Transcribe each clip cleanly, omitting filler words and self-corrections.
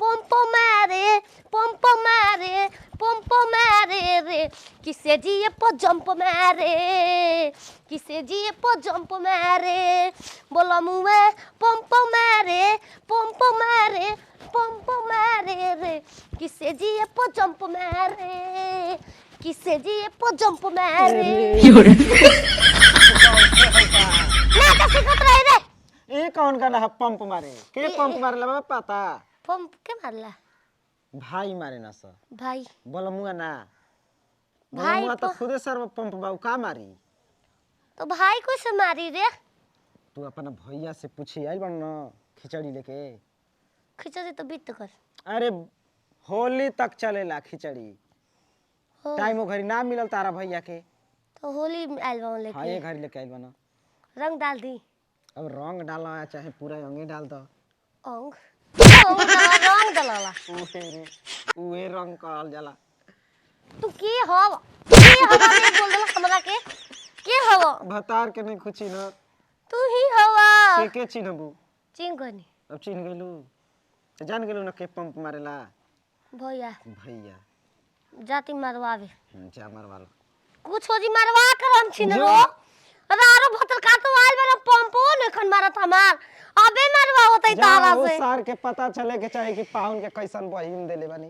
Pump मारे रे किसे जिए पो जंप मारे किसे जिए पो जंप मारे बोला मुए पंप मारे रे किसे जिए पो जंप मारे किसे जिए पो जंप मारे ना तो सिखत रहे रे ये कौन गाना है पंप मारे के पंप मारला बाबा पता पंप के मारला भाई मारे ना सा भाई बोलमुआ ना भाई बोलमुआ तो खुदे सर पंप बाऊ का मारी तो भाई को से मारी रे तू अपना भैया से पूछी आइल बन ना खिचड़ी लेके खिचड़ी तो बीत कर अरे होली तक चलेला खिचड़ी हो टाइम वो घरी ना मिलल तारा भैया के तो होली एल्बम हाँ लेके ये घरी लेके आइल बना रंग डाल दी अब रंग डाला चाहे पूरा अंगे डाल दो अंग रंग डाला उहे रंग कहल जाला तू के हव रे बोल दला हमरा के हव भतार के नहीं खुची न तू ही हव के चिन्हबू चिंग गनी अब चिन्ह गेलू तो जान गेलू न के पंप मारेला भैया भैया जाति मारवावे जा मारवालो कुछ हो जी मारवा कर हम छिन रो रारो भतर का तो आइल बना पंपो ने खन मारत हमार अबे मारवा होतै तारा वो से सार के पता चले के चाहे कि पाहुन के कैसन बहिन देले बानी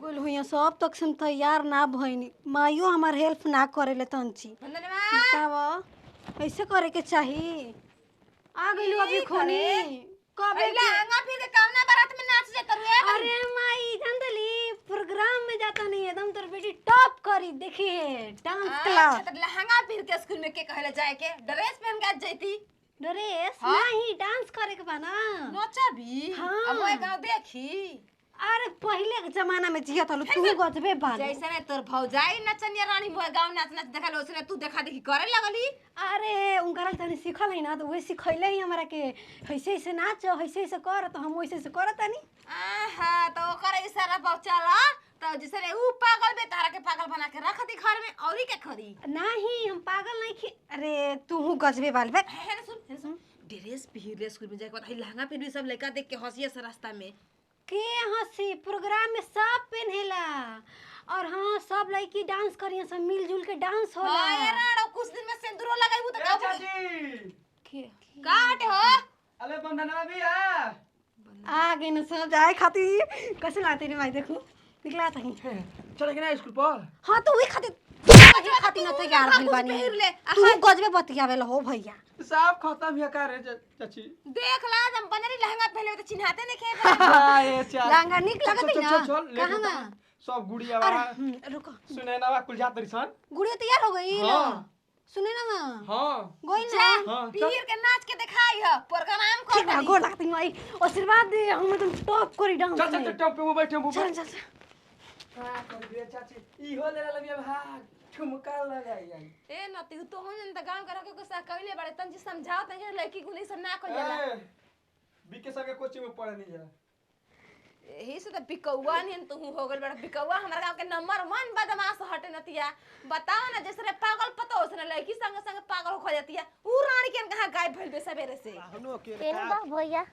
बोल हुइया सब तक से तैयार ना भइनी माइयो हमार हेल्प ना करेले तंची बताव ऐसे करे के चाही आ गइलू अभी खोनी कबे लहंगा फिर के कवना बारात में नाच जे करू अरे माई जानदली प्रोग्राम में जाता नहीं एकदम तोर बेटी टॉप करी देखिए डांस क्लास तो लहंगा फिर के स्कूल में के कहले जाए के ड्रेस पहन के जैती ड्रेस नहीं डांस करे के बा ना नचा भी हाँ। अब वो गांव देखी अरे पहले के जमाना में जिया तलू तू गजबे बाल जैसे ने तोर भौजाई नचनिया रानी मोए गांव नाच नाच देखल ओसने तू देखा देखी करे लगली अरे उनकरा तनी सिखल है ना तो वही सिखैले ही हमरा के ऐसे ऐसे नाच ऐसे ऐसे कर तो हम वैसे ऐसे करत तनी आहा तो ओकर इशारा पर चला तो जैसे रे ऊ पागल बे तारा के पागल बना के रख दी घर में औरी के खरी नहीं हम पागल नहीं खी अरे तू गजबे बाल बे है ना सुन ड्रेस पहन स्कूल में जाके बाद लहंगा पहन सब लड़का देख के हंसिए से रास्ता में के हंसी प्रोग्राम में सब पहनेला और हाँ सब लड़की डांस करिए सब मिलजुल के डांस होला हां यार और कुछ दिन में सिंदूर लगाइबू तो का चाची के काट हो अबे बंधनवा भी आ गए न सब जाए खातिर कैसे लाते रे भाई देखो निकला था चले के ना स्कूल पर हाँ तो वही खातिर खातिर न तैयार भइल बानी तू गजबे बतियावे हो भैया सब खत्म है का रे चाची देख ला हम बनरी लहंगा पहले तो चिन्हाते नहीं खे हां ये चल लहंगा निक लगत है ना कहां ना सब गुड़िया वाला रुको सुने ना कुल जात रिसन गुड़िया तैयार हो गई हां सुने ना हां गोई ना हां पीर के नाच के दिखाई है प्रोग्राम कर ठीक है गोड़ लगती भाई आशीर्वाद दे हम तुम टॉप करी डांस चल चल टॉप पे वो बैठे वो चल चल हां कर दिया चाची ई हो ले लबिया भाग ठुमका लगाई आई ए नती तो हो जन त गांव कर के गुस्सा कइले बड़े तंजी समझाओ तंगे लड़की गुली सब ना कइल जाला बीके संगे कोचिंग में पढ़े नहीं जा एही से त बिकौआ नियन तू हो गइल बड़ा बिकौआ हमरा गांव के नंबर 1 बदमाश हटे नतिया बताओ ना जैसे पागल पतो उसने लड़की संग संग पागल हो जातिया ऊ रानी के कहां गायब भइल बे सवेरे से हमनो के तेन बा भैया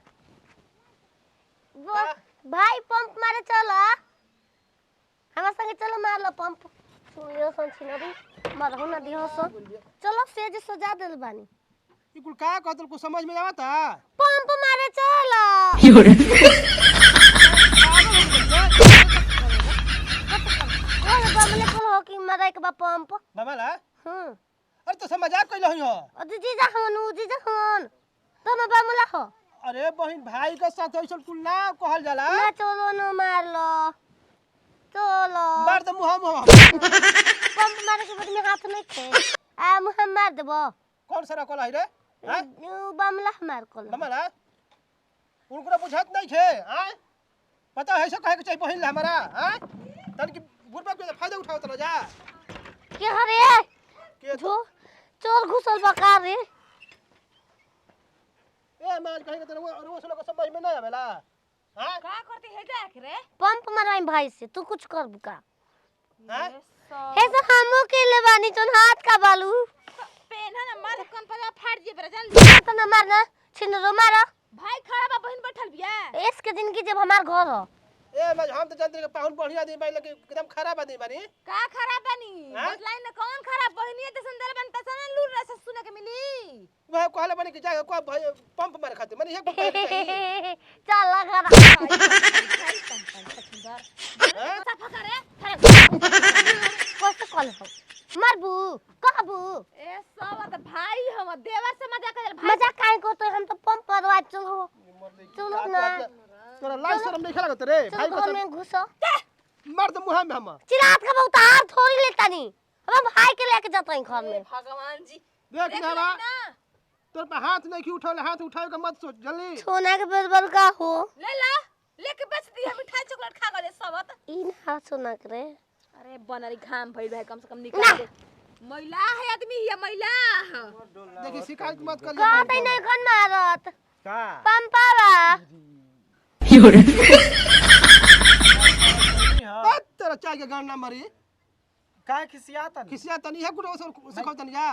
वो भाई पंप मारे चलो हमरा संगे चलो मार लो पंप सुनियो सन छिनरी मारहु ना दिहो सो चलो सेज सजा देल बानी ई कुल का कहतल को समझ में आवता पंप मारे चलो ओए बमले कल हो कि मारे के बा पंप बाबाला अरे तो मजाक कइल हो जीजा हन तुम बमला हो अरे बहन भाई के साथ ऐसा कुल ना कहल जाला ना चलो न मार लो चलो मार दे मुहा मुहा पंप मारे के बाद में हाथ नहीं थे आ मुहा मार देबो कौन सा कल है रे हैं बमला मार कल बाबाला उनको बुझात नहीं थे हैं पता है ऐसा कहे के चाहिए बहन हमारा हैं तन की बुरबा के फायदा उठाओ तो जा के हरे के जो चोर घुसल बका रे ए माल कहे के वो को समझ में नहीं आवेला हां का करती है देख रे पंप माराई भाई से तू कुछ कर बुका हैं हे सब हमो के ले बानी चोन हाथ का बालू पेन है ना मार कौन पर फाड़ दिए बरा जल्दी तो ना मारना छिन रो मारा भाई खड़ा बा बहन बैठल बिया एस के जिंदगी जब हमार घर हो ए मैं हम तो जानते के पाहुन बढ़िया आदमी बानी लेकिन एकदम खराब आदमी बानी का खराब बनी हाँ? बतलाई न कौन खराब बहनिए त संदर बनता सन लूर रस सुने के मिली वह कहले बानी कि जाके को पंप मारे खातिर माने एक पंप चल घर सफा करे कष्ट कल हो मरबू कहबू ए सब त भाई हम देवा से मजाक कर भाई मजाक काहे करते हम तो पंप करवा चलो चलो ना तोरा लाज शर्म नहीं खेला रे भाई चलो को घर में घुसो मार दे मुंह में हम चिरात का बहुत हाथ थोड़ी लेता नहीं हम भाई के लेके जाते हैं घर में भगवान जी देख देख ना लेना तोर पे हाथ नहीं की उठाले हाथ उठावे का मत सोच जल्दी सोना के बरबर का हो ले ला लेके बेच दिया मिठाई चॉकलेट खा गए सब ई ना सोना करे अरे बनरी घाम भइल भाई कम से कम निकाल दे महिला है आदमी ये महिला देखी शिकायत मत कर कहते नहीं खन मारत का पंपावा तेरा चाय के गाना मरी का खिसियाता खिसिया तनी है कुछ सिखाओ तनी जा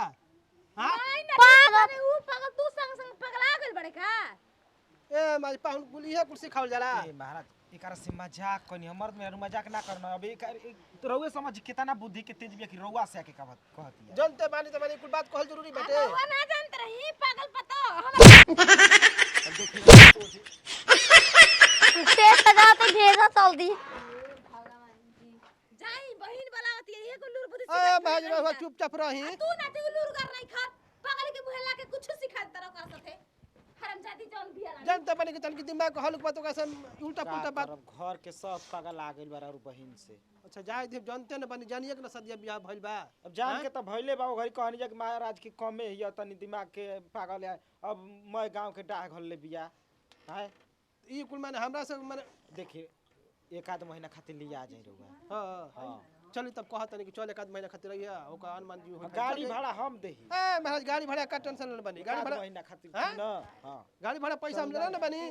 हां पागल ऊ पागल तू संग संग पगला गेल बड़े का ए माज पाहुन कुली है कुछ सिखाओ जरा ए महाराज एकर से मजाक कोनी हमर में मजाक ना करना अबे तो रउए समझ कितना बुद्धि के तेज बिया कि रउआ से आके कहती है जानते बानी त माने कुछ बात कहल जरूरी बाटे वो ना जानत रही पागल पतो ते सजाते भेजा चल दी जाई बहिन बनावती है एगो लूर बुद्धि ए भाज रहो चुपचाप रही तू ना ते लूर कर नहीं खा पागल के मुहल्ला के कुछ सिखा तरह कर सके हरामजादी जौन बिया जानते बानी कि तनकी दिमाग को हल्क बातों का सब उल्टा पुल्टा बात घर के सब पागल आ गइल बा और बहिन से अच्छा जाए दे जानते न बानी जानिए कि ना सदिया बियाह भइल बा अब जान के त भइले बा घरी कहनी जा कि महाराज की कमे हिय तनी दिमाग के पागल है अब मैं गांव के डाह घर ले बिया है ई कुल माने हमरा से माने देखिए एक आध महीना खातिर लिया जाई रउआ हां हां चली तब कहत नहीं कि चल एक आध महीना खातिर रहिया ओका अनुमान जी हो गाड़ी भाड़ा हम देही ए महाराज गाड़ी भाड़ा का टेंशन न बनी गाड़ी आध भाड़ा महीना खातिर हाँ? न हां गाड़ी भाड़ा पैसा हम लेना न बनी